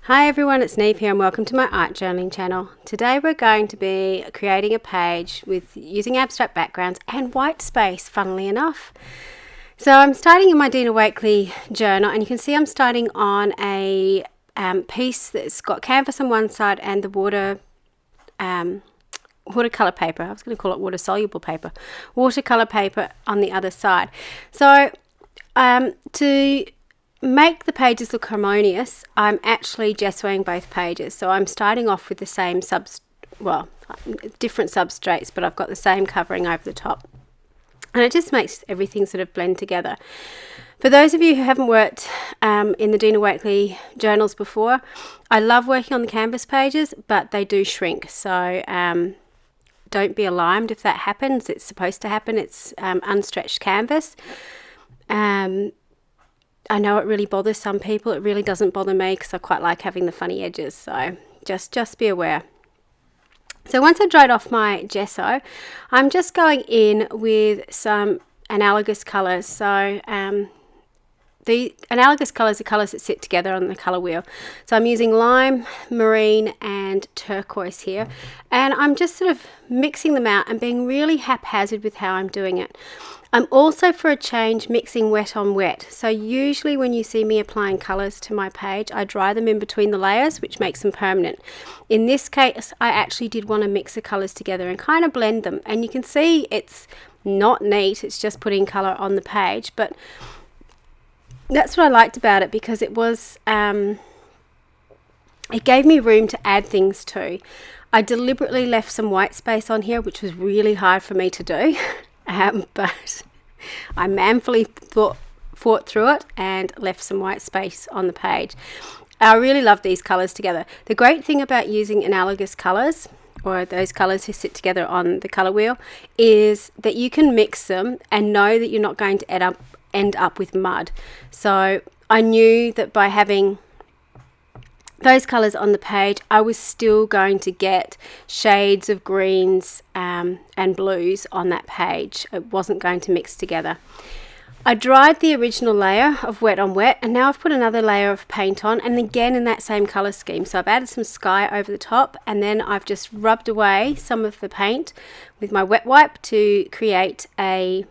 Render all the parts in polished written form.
Hi everyone, it's Niamh here and welcome to my art journaling channel. Today we're going to be creating a page with using abstract backgrounds and white space, funnily enough. So I'm starting in my Dina Wakley journal, and you can see I'm starting on a piece that's got canvas on one side and the watercolor paper. I was going to call it water soluble paper. Watercolor paper on the other side. So to make the pages look harmonious, I'm actually gessoing both pages. So I'm starting off with the same different substrates, but I've got the same covering over the top. And it just makes everything sort of blend together. For those of you who haven't worked in the Dina Wakley journals before, I love working on the canvas pages, but they do shrink. So don't be alarmed if that happens. It's supposed to happen. It's unstretched canvas. I know it really bothers some people. It really doesn't bother me because I quite like having the funny edges. So just be aware. So once I've dried off my gesso, I'm just going in with some analogous colours. So the analogous colours are colours that sit together on the colour wheel. So I'm using lime, marine and turquoise here. And I'm just sort of mixing them out and being really haphazard with how I'm doing it. I'm also, for a change, mixing wet on wet. So usually when you see me applying colours to my page, I dry them in between the layers, which makes them permanent. In this case, I actually did want to mix the colours together and kind of blend them. And you can see it's not neat, it's just putting colour on the page. But that's what I liked about it, because it was, it gave me room to add things to. I deliberately left some white space on here, which was really hard for me to do. But I manfully fought through it and left some white space on the page. I really love these colours together. The great thing about using analogous colours, or those colours who sit together on the colour wheel, is that you can mix them and know that you're not going to end up with mud. So I knew that by having those colours on the page, I was still going to get shades of greens and blues on that page. It wasn't going to mix together. I dried the original layer of wet on wet, and now I've put another layer of paint on, and again in that same colour scheme. So I've added some sky over the top, and then I've just rubbed away some of the paint with my wet wipe to create a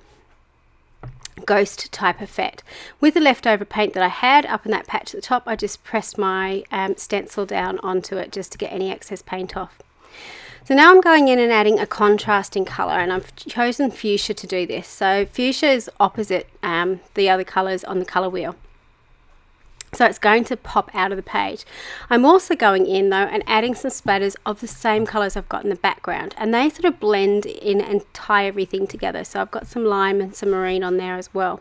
ghost type effect. With the leftover paint that I had up in that patch at the top, I just pressed my stencil down onto it just to get any excess paint off. So now I'm going in and adding a contrasting colour, and I've chosen fuchsia to do this. So fuchsia is opposite the other colours on the colour wheel, so it's going to pop out of the page. I'm also going in though and adding some splatters of the same colours I've got in the background, and they sort of blend in and tie everything together. So I've got some lime and some marine on there as well.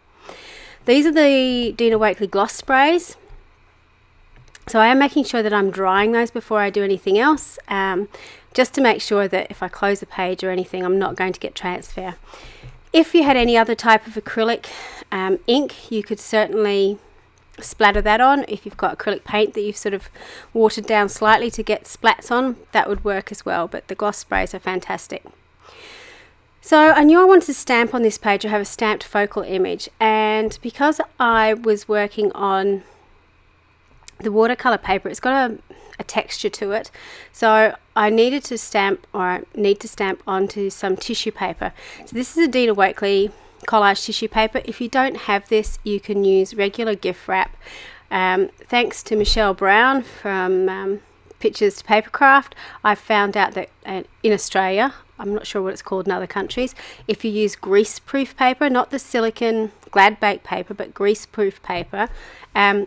These are the Dina Wakley gloss sprays. So I am making sure that I'm drying those before I do anything else, just to make sure that if I close a page or anything, I'm not going to get transfer. If you had any other type of acrylic ink, you could certainly splatter that on. If you've got acrylic paint that you've sort of watered down slightly to get splats on, that would work as well, but the gloss sprays are fantastic. So I knew I wanted to stamp on this page or have a stamped focal image, and because I was working on the watercolor paper, it's got a texture to it, so I needed to stamp, or I need to stamp onto some tissue paper. So this is a Dina Wakley collage tissue paper. If you don't have this, you can use regular gift wrap. Thanks to Michelle Brown from Pictures to Papercraft, I found out that in Australia, I'm not sure what it's called in other countries, if you use grease-proof paper, not the silicone glad bake paper, but grease-proof paper,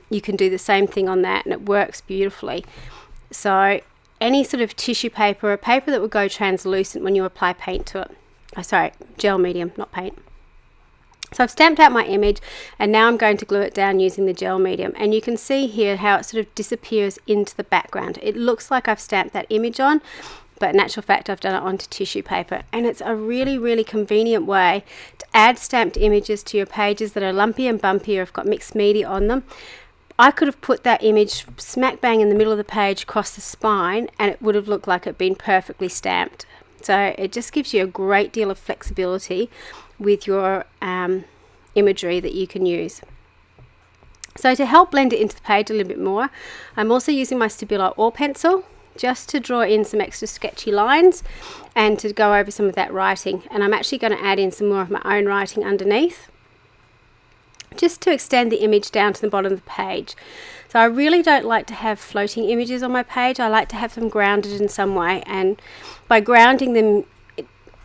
you can do the same thing on that, and it works beautifully. So any sort of tissue paper, a paper that will go translucent when you apply paint to it. Gel medium, not paint. So I've stamped out my image, and now I'm going to glue it down using the gel medium, and you can see here how it sort of disappears into the background. It looks like I've stamped that image on, but in actual fact I've done it onto tissue paper, and it's a really convenient way to add stamped images to your pages that are lumpy and bumpy or have got mixed media on them. I could have put that image smack bang in the middle of the page across the spine, and it would have looked like it'd been perfectly stamped. So it just gives you a great deal of flexibility with your imagery that you can use. So to help blend it into the page a little bit more, I'm also using my Stabilo Ore pencil just to draw in some extra sketchy lines and to go over some of that writing. And I'm actually going to add in some more of my own writing underneath, just to extend the image down to the bottom of the page. So I really don't like to have floating images on my page. I like to have them grounded in some way, and by grounding them,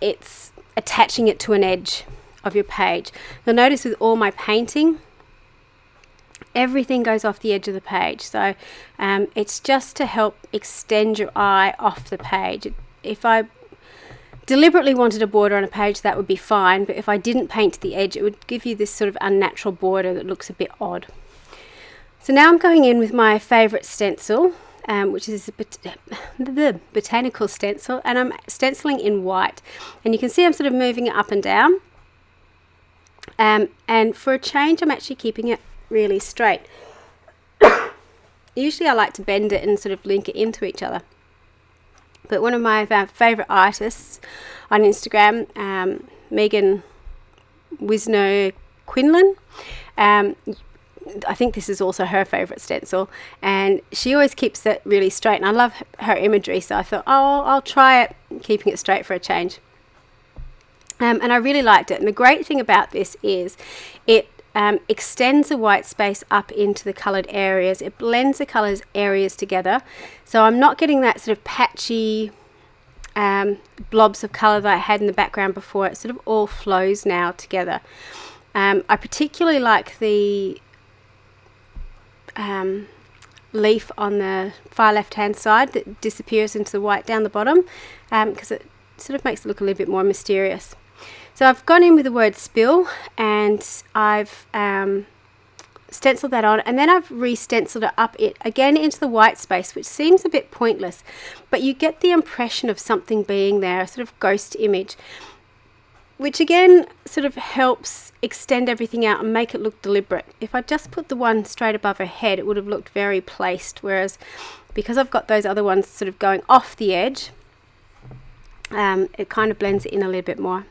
it's attaching it to an edge of your page. You'll notice with all my painting, everything goes off the edge of the page. So it's just to help extend your eye off the page. If I deliberately wanted a border on a page, that would be fine, but if I didn't paint to the edge, it would give you this sort of unnatural border that looks a bit odd. So now I'm going in with my favourite stencil, which is the botanical stencil, and I'm stenciling in white, and you can see I'm sort of moving it up and down, and for a change I'm actually keeping it really straight. Usually I like to bend it and sort of link it into each other. But one of my favourite artists on Instagram, Megan Wisner Quinlan, I think this is also her favourite stencil, and she always keeps it really straight, and I love her imagery, so I thought, oh, I'll try it, keeping it straight for a change. And I really liked it, and the great thing about this is it extends the white space up into the coloured areas. It blends the colours areas together, so I'm not getting that sort of patchy blobs of colour that I had in the background before. It sort of all flows now together. I particularly like the leaf on the far left hand side that disappears into the white down the bottom, because it sort of makes it look a little bit more mysterious. So I've gone in with the word spill, and I've stenciled that on, and then I've re-stenciled it up again into the white space, which seems a bit pointless, but you get the impression of something being there, a sort of ghost image, which again sort of helps extend everything out and make it look deliberate. If I just put the one straight above her head, it would have looked very placed, whereas because I've got those other ones sort of going off the edge, it kind of blends it in a little bit more.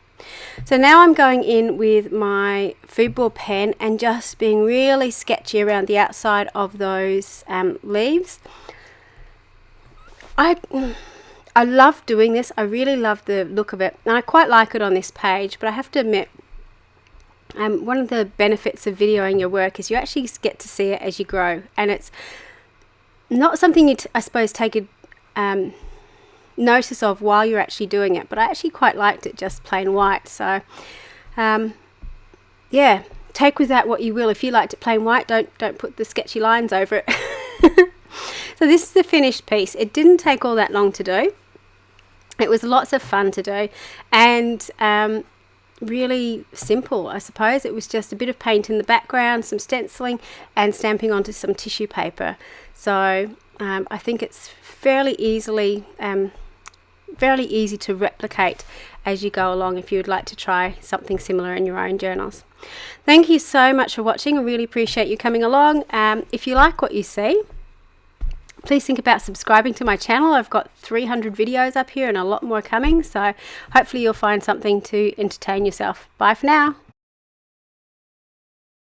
So now I'm going in with my foodball pen and just being really sketchy around the outside of those leaves. I love doing this. I really love the look of it, and I quite like it on this page, but I have to admit, one of the benefits of videoing your work is you actually get to see it as you grow, and it's not something you I suppose take a notice of while you're actually doing it, but I actually quite liked it just plain white. So yeah, take with that what you will. If you liked it plain white, don't put the sketchy lines over it. So this is the finished piece. It didn't take all that long to do. It was lots of fun to do, and really simple, I suppose. It was just a bit of paint in the background, some stenciling, and stamping onto some tissue paper. So I think it's fairly easy to replicate as you go along if you would like to try something similar in your own journals. Thank you so much for watching. I really appreciate you coming along. If you like what you see, please think about subscribing to my channel. I've got 300 videos up here and a lot more coming, so hopefully you'll find something to entertain yourself. Bye for now.